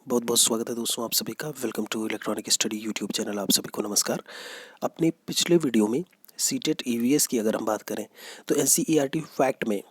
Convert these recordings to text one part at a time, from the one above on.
बहुत बहुत स्वागत है दोस्तों आप सभी का। Welcome to electronic study YouTube channel. आप सभी को नमस्कार। अपने पिछले वीडियो में सीटेट ईवीएस की अगर हम बात करें तो एनसीईआरटी फैक्ट में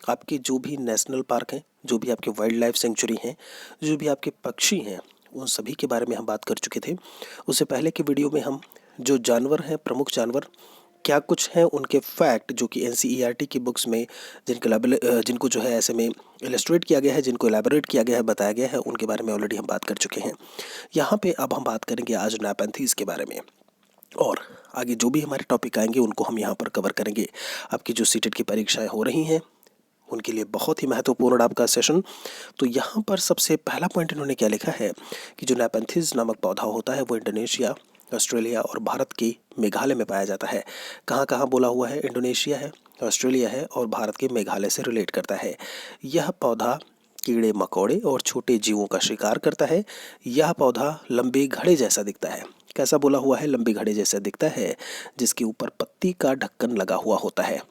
आपके जो भी नेशनल पार्क हैं, जो भी आपके वाइल्ड लाइफ सेंचुरी हैं, जो भी आपके पक्षी हैं, उन सभी के बारे में हम बात कर चुके थे। उससे पहले के वीडियो में हम जो जानवर हैं, प्रमुख जानवर क्या कुछ हैं, उनके फैक्ट जो कि एनसीईआरटी की बुक्स में जिनको जो है ऐसे में इलस्ट्रेट किया गया है, जिनको एलैबोरेट किया गया है, बताया गया है, उनके बारे में ऑलरेडी हम बात कर चुके हैं। यहाँ पे अब हम बात करेंगे आज नैपेंथीज के बारे में, और आगे जो भी हमारे टॉपिक आएंगे उनको हम यहाँ पर कवर करेंगे। आपकी जो सीटेट की परीक्षाएं हो रही हैं उनके लिए बहुत ही महत्वपूर्ण आपका सेशन। तो यहाँ पर सबसे पहला पॉइंट इन्होंने क्या लिखा है कि जो नैपेंथीज नामक पौधा होता है वो इंडोनेशिया, ऑस्ट्रेलिया और भारत के मेघालय में पाया जाता है। कहाँ कहाँ बोला हुआ है? इंडोनेशिया है, ऑस्ट्रेलिया है और भारत के मेघालय से रिलेट करता है। यह पौधा कीड़े मकोड़े और छोटे जीवों का शिकार करता है। यह पौधा लंबे घड़े जैसा दिखता है। कैसा बोला हुआ है? लंबे घड़े जैसा दिखता है, जिसके ऊपर पत्ती का ढक्कन लगा हुआ होता है।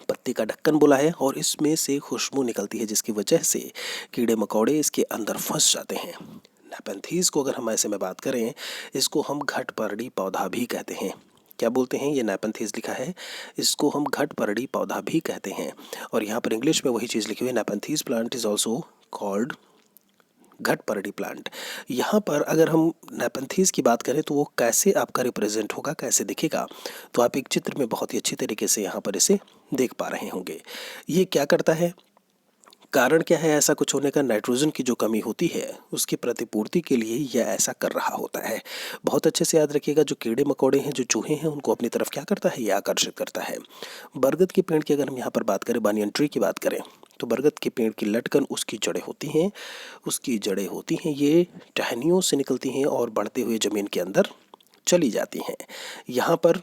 पत्ती का ढक्कन बोला है और इसमें से खुशबू निकलती है, जिसकी वजह से कीड़े मकोड़े इसके अंदर फंस जाते हैं। नैपेंथीज को अगर हम ऐसे में बात करें, इसको हम घटपर्णी पौधा भी कहते हैं। क्या बोलते हैं? ये नैपेंथीज लिखा है, इसको हम घटपर्णी पौधा भी कहते हैं। और यहाँ पर इंग्लिश में वही चीज़ लिखी हुई है, nepenthes plant is also called घटपर्णी प्लांट। यहाँ पर अगर हम नैपेंथीज की बात करें तो वो कैसे आपका रिप्रेजेंट होगा, कैसे दिखेगा, तो आप एक चित्र में बहुत ही अच्छी तरीके से यहाँ पर इसे देख पा रहे होंगे। ये क्या करता है, कारण क्या है ऐसा कुछ होने का? नाइट्रोजन की जो कमी होती है उसकी प्रतिपूर्ति के लिए यह ऐसा कर रहा होता है। बहुत अच्छे से याद रखिएगा, जो कीड़े मकोड़े हैं, जो चूहे हैं, उनको अपनी तरफ क्या करता है? ये आकर्षित करता है। बरगद के पेड़ की अगर हम यहाँ पर बात करें, बानियन ट्री की बात करें, तो बरगद के पेड़ की लटकन उसकी जड़ें होती हैं। उसकी जड़ें होती हैं, ये टहनियों से निकलती हैं और बढ़ते हुए ज़मीन के अंदर चली जाती हैं। यहाँ पर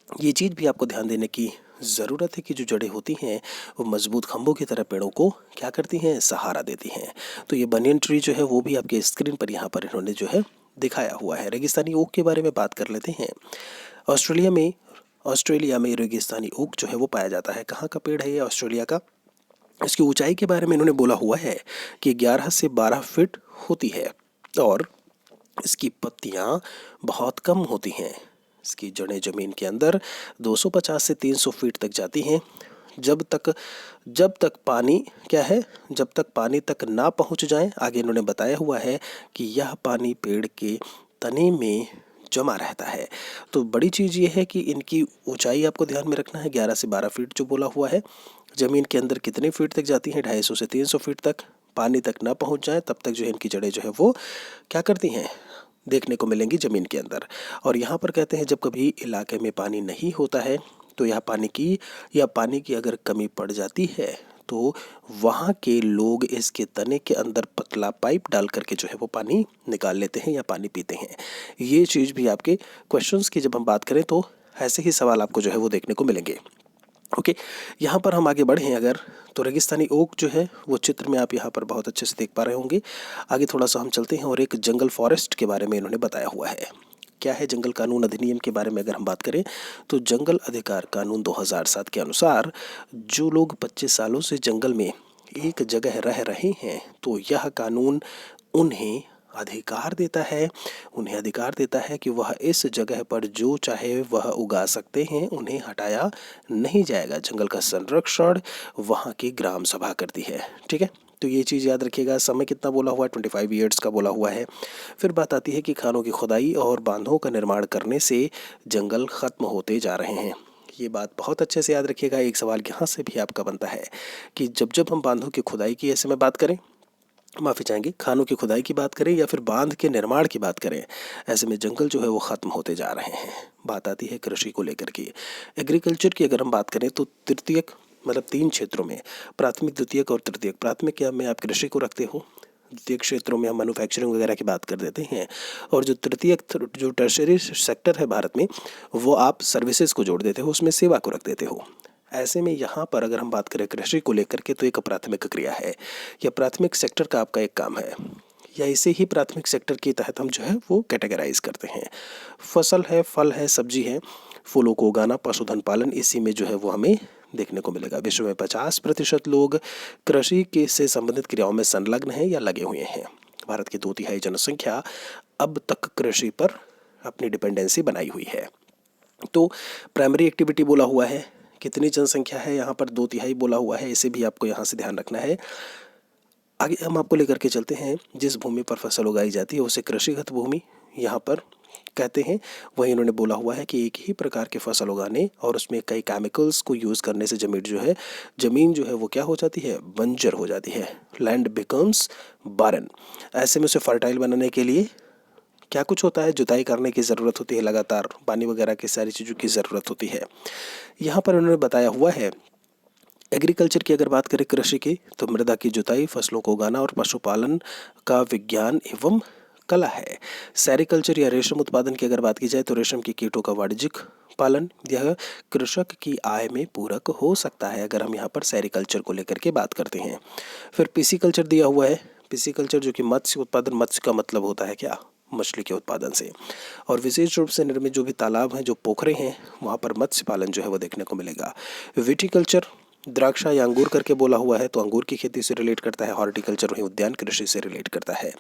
ये चीज़ भी आपको ध्यान देने की ज़रूरत है कि जो जड़ें होती हैं वो मजबूत खंभों की तरह पेड़ों को क्या करती हैं? सहारा देती हैं। तो ये बनियन ट्री जो है वो भी आपके स्क्रीन पर यहाँ पर इन्होंने जो है दिखाया हुआ है। रेगिस्तानी ओक के बारे में बात कर लेते हैं। ऑस्ट्रेलिया में रेगिस्तानी ओक जो है वो पाया जाता है। कहाँ का पेड़ है ये? ऑस्ट्रेलिया का। इसकी ऊंचाई के बारे में इन्होंने बोला हुआ है कि 11 से 12 फीट होती है और इसकी पत्तियां बहुत कम होती हैं। इसकी जड़ें ज़मीन के अंदर 250 से 300 फीट तक जाती हैं। जब तक पानी क्या है, जब तक पानी तक ना पहुंच जाए। आगे इन्होंने बताया हुआ है कि यह पानी पेड़ के तने में जमा रहता है। तो बड़ी चीज़ ये है कि इनकी ऊंचाई आपको ध्यान में रखना है। 11 से 12 फीट जो बोला हुआ है। ज़मीन के अंदर कितने फीट तक जाती हैं? 250 से 300 फीट तक। पानी तक ना पहुंच जाए तब तक जो है इनकी जड़ें जो है वो क्या करती हैं? देखने को मिलेंगी ज़मीन के अंदर। और यहाँ पर कहते हैं जब कभी इलाके में पानी नहीं होता है तो यह पानी की अगर कमी पड़ जाती है तो वहाँ के लोग इसके तने के अंदर पतला पाइप डाल करके जो है वो पानी निकाल लेते हैं या पानी पीते हैं। ये चीज़ भी आपके क्वेश्चंस की जब हम बात करें तो ऐसे ही सवाल आपको जो है वो देखने को मिलेंगे। ओके, यहाँ पर हम आगे बढ़ें अगर, तो रेगिस्तानी ओक जो है वो चित्र में आप यहाँ पर बहुत अच्छे से देख पा रहे होंगे। आगे थोड़ा सा हम चलते हैं और एक जंगल फॉरेस्ट के बारे में इन्होंने बताया हुआ है। क्या है? जंगल कानून अधिनियम के बारे में अगर हम बात करें तो जंगल अधिकार कानून 2007 के अनुसार जो लोग 25 सालों से जंगल में एक जगह रह रहे हैं तो यह कानून उन्हें अधिकार देता है कि वह इस जगह पर जो चाहे वह उगा सकते हैं, उन्हें हटाया नहीं जाएगा। जंगल का संरक्षण वहाँ की ग्राम सभा करती है। ठीक है, तो ये चीज़ याद रखिएगा। समय कितना बोला हुआ है? 25 ईयर्स का बोला हुआ है। फिर बात आती है कि खानों की खुदाई और बांधों का निर्माण करने से जंगल खत्म होते जा रहे हैं। ये बात बहुत अच्छे से याद रखिएगा। एक सवाल यहाँ से भी आपका बनता है कि जब हम बांधों की खुदाई की ऐसे में बात करें, माफ़ी चाहेंगे, खानों की खुदाई की बात करें या फिर बांध के निर्माण की बात करें, ऐसे में जंगल जो है वो ख़त्म होते जा रहे हैं। बात आती है कृषि को लेकर के। एग्रीकल्चर की अगर हम बात करें तो तृतीयक मतलब 3 क्षेत्रों में, प्राथमिक, द्वितीयक और तृतीयक। प्राथमिक में आप कृषि को रखते हो, द्वितीय क्षेत्रों में हम मैन्युफैक्चरिंग वगैरह की बात कर देते हैं, और जो तृतीयक जो टर्शरी सेक्टर है भारत में, वो आप सर्विसेज को जोड़ देते हो, उसमें सेवा को रख देते हो। ऐसे में यहाँ पर अगर हम बात करें कृषि को लेकर के तो एक प्राथमिक क्रिया है या प्राथमिक सेक्टर का आपका एक काम है, या इसे ही प्राथमिक सेक्टर के तहत हम जो है वो कैटेगराइज करते हैं। फसल है, फल है, सब्जी है, फूलों को उगाना, पशुधन पालन, इसी में जो है वो हमें देखने को मिलेगा। विश्व में 50% लोग कृषि के से संबंधित क्रियाओं में संलग्न हैं या लगे हुए हैं। भारत की 2/3 जनसंख्या अब तक कृषि पर अपनी डिपेंडेंसी बनाई हुई है। तो प्राइमरी एक्टिविटी बोला हुआ है, कितनी जनसंख्या है यहाँ पर 2/3 बोला हुआ है, इसे भी आपको यहाँ से ध्यान रखना है। आगे हम आपको लेकर के चलते हैं, जिस भूमि पर फसल उगाई जाती है उसे कृषिगत भूमि यहाँ पर कहते हैं। वहीं इन्होंने बोला हुआ है कि एक ही प्रकार के फसल उगाने और उसमें कई केमिकल्स को यूज़ करने से ज़मीन जो है वो क्या हो जाती है, बंजर हो जाती है। लैंड बिकम्स बारन। ऐसे में उसे फर्टाइल बनाने के लिए क्या कुछ होता है, जुताई करने की ज़रूरत होती है, लगातार पानी वगैरह की सारी चीज़ों की ज़रूरत होती है। यहाँ पर उन्होंने बताया हुआ है एग्रीकल्चर की अगर बात करें कृषि की, तो मृदा की जुताई, फसलों को उगाना और पशुपालन का विज्ञान एवं कला है। सेरिकल्चर या रेशम उत्पादन की अगर बात की जाए तो रेशम की कीटों का वाणिज्यिक पालन यह कृषक की आय में पूरक हो सकता है, अगर हम यहाँ पर सेरिकल्चर को लेकर के बात करते हैं। फिर पिसिकल्चर दिया हुआ है, पिसिकल्चर जो कि मत्स्य उत्पादन, मत्स्य का मतलब होता है क्या, मछली के उत्पादन से, और विशेष रूप से निर्मित जो भी तालाब हैं, जो पोखरे हैं, वहाँ पर मत्स्य पालन जो है वो देखने को मिलेगा। विटिकल्चर द्राक्षा या अंगूर करके बोला हुआ है, तो अंगूर की खेती से रिलेट करता है। हॉर्टिकल्चर वहीं उद्यान कृषि से रिलेट करता है।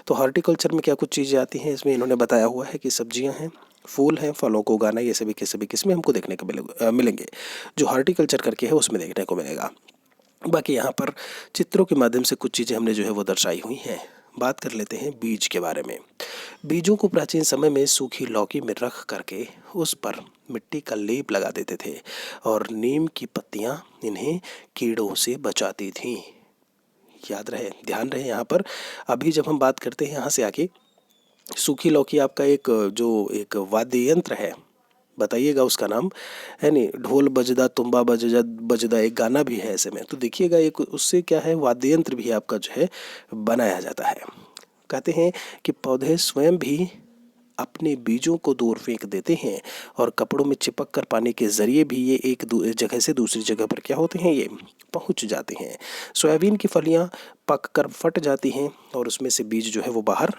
तो हॉर्टिकल्चर में क्या कुछ चीज़ें आती हैं, इसमें इन्होंने बताया हुआ है कि सब्जियां हैं, फूल हैं, फलों को उगाना, ये सभी के सभी किस्में हमको देखने को मिलेंगे जो हॉर्टिकल्चर करके है उसमें देखने को मिलेगा। बाकी यहाँ पर चित्रों के माध्यम से कुछ चीज़ें हमने जो है वो दर्शाई हुई हैं। बात कर लेते हैं बीज के बारे में। बीजों को प्राचीन समय में सूखी लौकी में रख करके उस पर मिट्टी का लेप लगा देते थे और नीम की पत्तियां इन्हें कीड़ों से बचाती थीं। याद रहे, ध्यान रहे यहाँ पर। अभी जब हम बात करते हैं यहाँ से आके, सूखी लौकी आपका एक वाद्य यंत्र है, बताइएगा उसका नाम है नहीं, ढोल बजदा तुम्बा बजदा बजदा, एक गाना भी है ऐसे में, तो देखिएगा एक उससे क्या है, वाद्य यंत्र भी आपका जो है बनाया जाता है। कहते हैं कि पौधे स्वयं भी अपने बीजों को दूर फेंक देते हैं और कपड़ों में चिपक कर पानी के जरिए भी ये एक जगह से दूसरी जगह पर क्या होते हैं, ये पहुंच जाते हैं। सोयाबीन की फलियां पक कर फट जाती हैं और उसमें से बीज जो है वो बाहर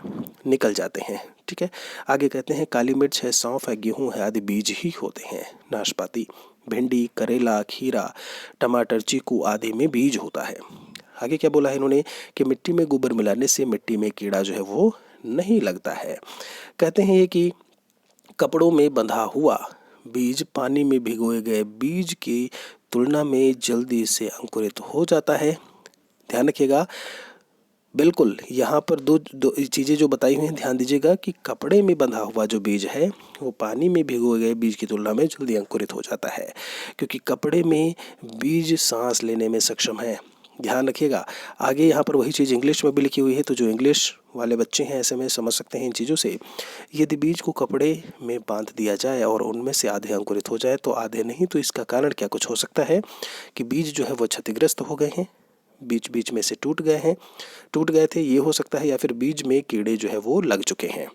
निकल जाते हैं। ठीक है, आगे कहते हैं काली मिर्च है, सौंफ है, गेहूं है आदि बीज ही होते हैं। नाशपाती, भिंडी, करेला, खीरा, टमाटर, चीकू आदि में बीज होता है। आगे क्या बोला है इन्होंने कि मिट्टी में गोबर मिलाने से मिट्टी में कीड़ा जो है वो नहीं लगता है। कहते हैं ये कि कपड़ों में बंधा हुआ बीज पानी में भिगोए गए बीज की तुलना में जल्दी से अंकुरित हो जाता है। ध्यान रखिएगा, बिल्कुल यहाँ पर दो चीज़ें जो बताई हुई हैं, ध्यान दीजिएगा कि कपड़े में बंधा हुआ जो बीज है वो पानी में भिगोए गए बीज की तुलना में जल्दी अंकुरित हो जाता है, क्योंकि कपड़े में बीज सांस लेने में सक्षम है। ध्यान रखिएगा। आगे यहाँ पर वही चीज़ इंग्लिश में भी लिखी हुई है, तो जो इंग्लिश वाले बच्चे हैं ऐसे में समझ सकते हैं इन चीज़ों से। यदि बीज को कपड़े में बांध दिया जाए और उनमें से आधे अंकुरित हो जाए तो आधे नहीं, तो इसका कारण क्या कुछ हो सकता है कि बीज जो है वो क्षतिग्रस्त हो गए हैं, बीच बीच में से टूट गए थे, ये हो सकता है, या फिर बीज में कीड़े जो है वो लग चुके हैं,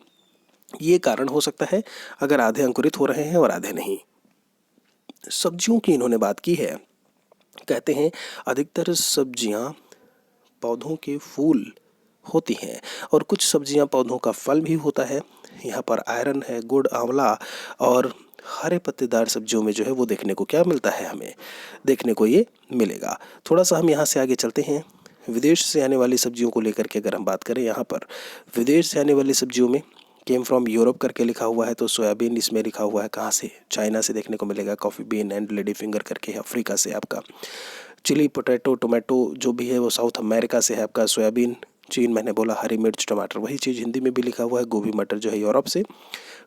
ये कारण हो सकता है अगर आधे अंकुरित हो रहे हैं और आधे नहीं। सब्जियों की इन्होंने बात की है, कहते हैं अधिकतर सब्जियां पौधों के फूल होती हैं और कुछ सब्जियां पौधों का फल भी होता है। यहाँ पर आयरन है, गुड़, आंवला और हरे पत्तेदार सब्जियों में जो है वो देखने को क्या मिलता है, हमें देखने को ये मिलेगा। थोड़ा सा हम यहाँ से आगे चलते हैं। विदेश से आने वाली सब्जियों को लेकर के अगर हम बात करें, यहाँ पर विदेश से आने वाली सब्जियों में केम फ्रॉम यूरोप करके लिखा हुआ है, तो सोयाबीन इसमें लिखा हुआ है कहाँ से, चाइना से देखने को मिलेगा। Coffee been and lady finger करके अफ्रीका से आपका। चिली, पोटैटो, टोमेटो जो भी है वो साउथ अमेरिका से है आपका। सोयाबीन चीन, मैंने बोला हरी मिर्च, टमाटर, वही चीज़ हिंदी में भी लिखा हुआ है। गोभी, मटर जो है यूरोप से।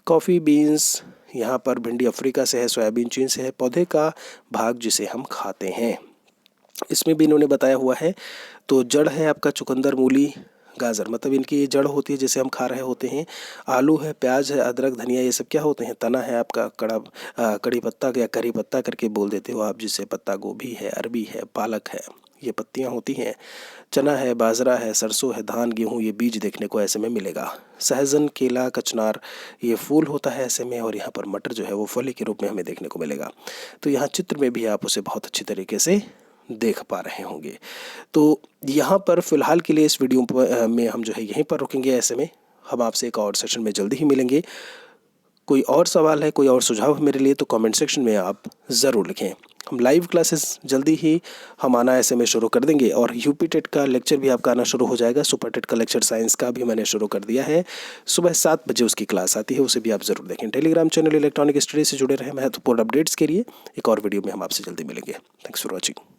कॉफ़ी बीन्स यहाँ पर, भिंडी अफ्रीका से है, सोयाबीन चीन से है। पौधे का भाग जिसे हम खाते हैं, इसमें भी इन्होंने बताया हुआ है। तो जड़ है आपका चुकंदर, मूली, गाजर, मतलब इनकी ये जड़ होती है जिसे हम खा रहे होते हैं। आलू है, प्याज है, अदरक, धनिया, ये सब क्या होते हैं, तना है आपका। कड़ी पत्ता या करी पत्ता करके बोल देते हो आप जिसे, पत्ता गोभी है, अरबी है, पालक है, ये पत्तियां होती हैं। चना है, बाजरा है, सरसों है, धान, गेहूं, ये बीज देखने को ऐसे में मिलेगा। सहजन, केला, कचनार, ये फूल होता है ऐसे में। और यहाँ पर मटर जो है वो फली के रूप में हमें देखने को मिलेगा। तो यहाँ चित्र में भी आप उसे बहुत अच्छी तरीके से देख पा रहे होंगे। तो यहाँ पर फिलहाल के लिए इस वीडियो में हम जो है यहीं पर रुकेंगे। ऐसे में हम आपसे एक और सेशन में जल्दी ही मिलेंगे। कोई और सवाल है, कोई और सुझाव मेरे लिए, तो कमेंट सेक्शन में आप ज़रूर लिखें। हम लाइव क्लासेस जल्दी ही हम आना ऐसे में शुरू कर देंगे और यूपी टेट का लेक्चर भी आपका आना शुरू हो जाएगा। सुपर टेट का लेक्चर साइंस का भी मैंने शुरू कर दिया है। सुबह 7 बजे उसकी क्लास आती है, उसे भी आप ज़रूर देखें। टेलीग्राम चैनल इलेक्ट्रॉनिक स्टडी से जुड़े रहें महत्वपूर्ण अपडेट्स के लिए। एक और वीडियो में हम आपसे जल्दी मिलेंगे। Thanks for watching.